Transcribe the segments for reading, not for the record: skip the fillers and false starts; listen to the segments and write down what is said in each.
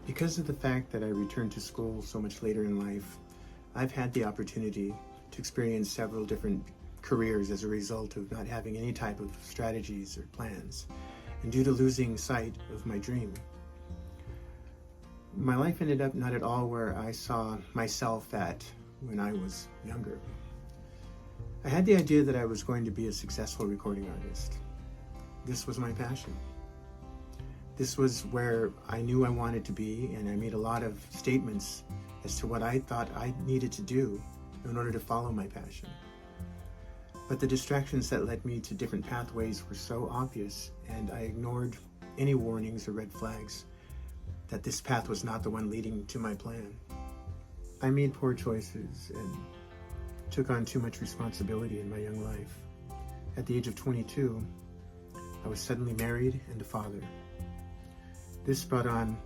Because of the fact that I returned to school so much later in life, I've had the opportunity to experience several different careers as a result of not having any type of strategies or plans, and due to losing sight of my dream. My life ended up not at all where I saw myself at when I was younger. I had the idea that I was going to be a successful recording artist. This was my passion. This was where I knew I wanted to be, and I made a lot of statements as to what I thought I needed to do in order to follow my passion. But the distractions that led me to different pathways were so obvious, and I ignored any warnings or red flags that this path was not the one leading to my plan. I made poor choices and took on too much responsibility in my young life. At the age of 22, I was suddenly married and a father. This brought on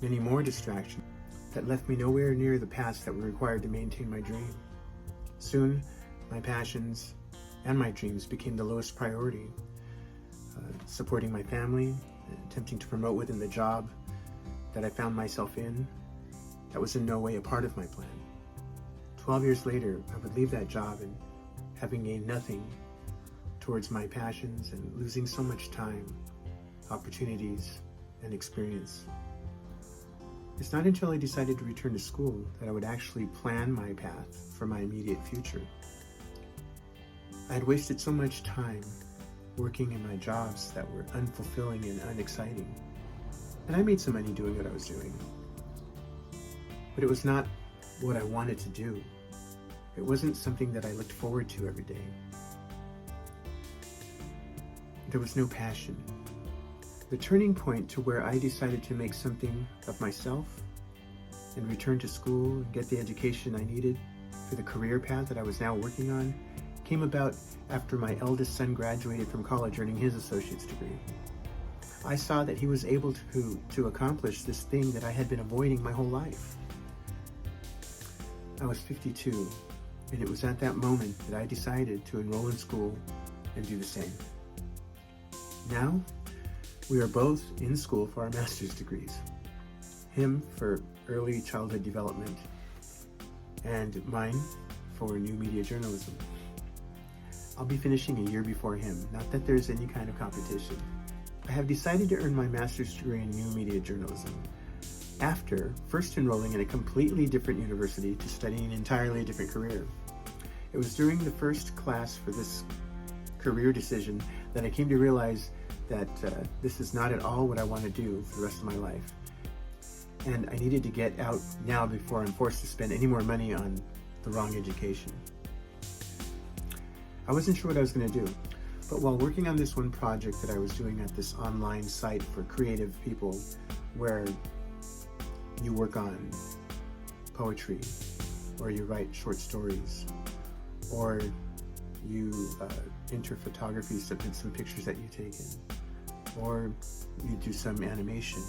many more distractions that left me nowhere near the paths that were required to maintain my dream. Soon, my passions and my dreams became the lowest priority. Supporting my family, attempting to promote within the job that I found myself in, that was in no way a part of my plan. 12 years later, I would leave that job and having gained nothing towards my passions and losing so much time, opportunities, and experience. It's not until I decided to return to school that I would actually plan my path for my immediate future. I had wasted so much time working in my jobs that were unfulfilling and unexciting. And I made some money doing what I was doing. But it was not what I wanted to do. It wasn't something that I looked forward to every day. There was no passion. The turning point to where I decided to make something of myself and return to school and get the education I needed for the career path that I was now working on came about after my eldest son graduated from college earning his associate's degree. I saw that he was able to accomplish this thing that I had been avoiding my whole life. I was 52, and it was at that moment that I decided to enroll in school and do the same. Now, we are both in school for our master's degrees. Him for early childhood development, and mine for new media journalism. I'll be finishing a year before him, not that there's any kind of competition. I have decided to earn my master's degree in new media journalism after first enrolling in a completely different university to study an entirely different career. It was during the first class for this career decision that I came to realize that this is not at all what I want to do for the rest of my life. And I needed to get out now before I'm forced to spend any more money on the wrong education. I wasn't sure what I was going to do, but while working on this one project that I was doing at this online site for creative people where you work on poetry, or you write short stories, or you enter photography, submit some pictures that you take in, or you do some animation,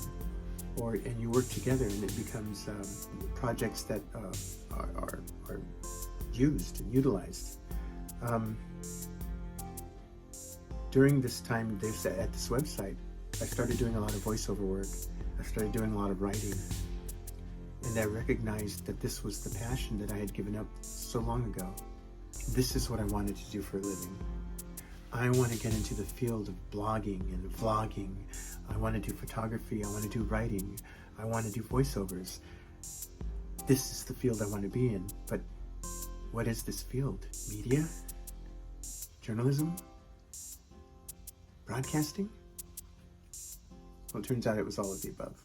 and you work together and it becomes projects that are used and utilized. During this time at this website, I started doing a lot of voiceover work. I started doing a lot of writing. And I recognized that this was the passion that I had given up so long ago. This is what I wanted to do for a living. I want to get into the field of blogging and vlogging. I want to do photography. I want to do writing. I want to do voiceovers. This is the field I want to be in. But what is this field? Media? Journalism? Broadcasting? Well, it turns out it was all of the above.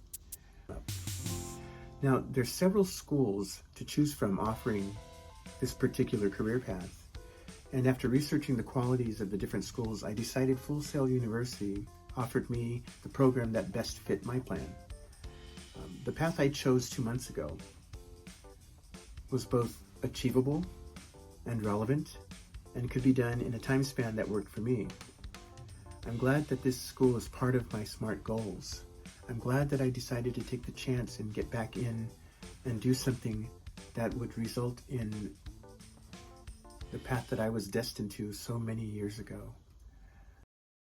Now, there's several schools to choose from offering this particular career path. And after researching the qualities of the different schools, I decided Full Sail University offered me the program that best fit my plan. The path I chose 2 months ago was both achievable and relevant and could be done in a time span that worked for me. I'm glad that this school is part of my SMART goals. I'm glad that I decided to take the chance and get back in and do something that would result in the path that I was destined to so many years ago.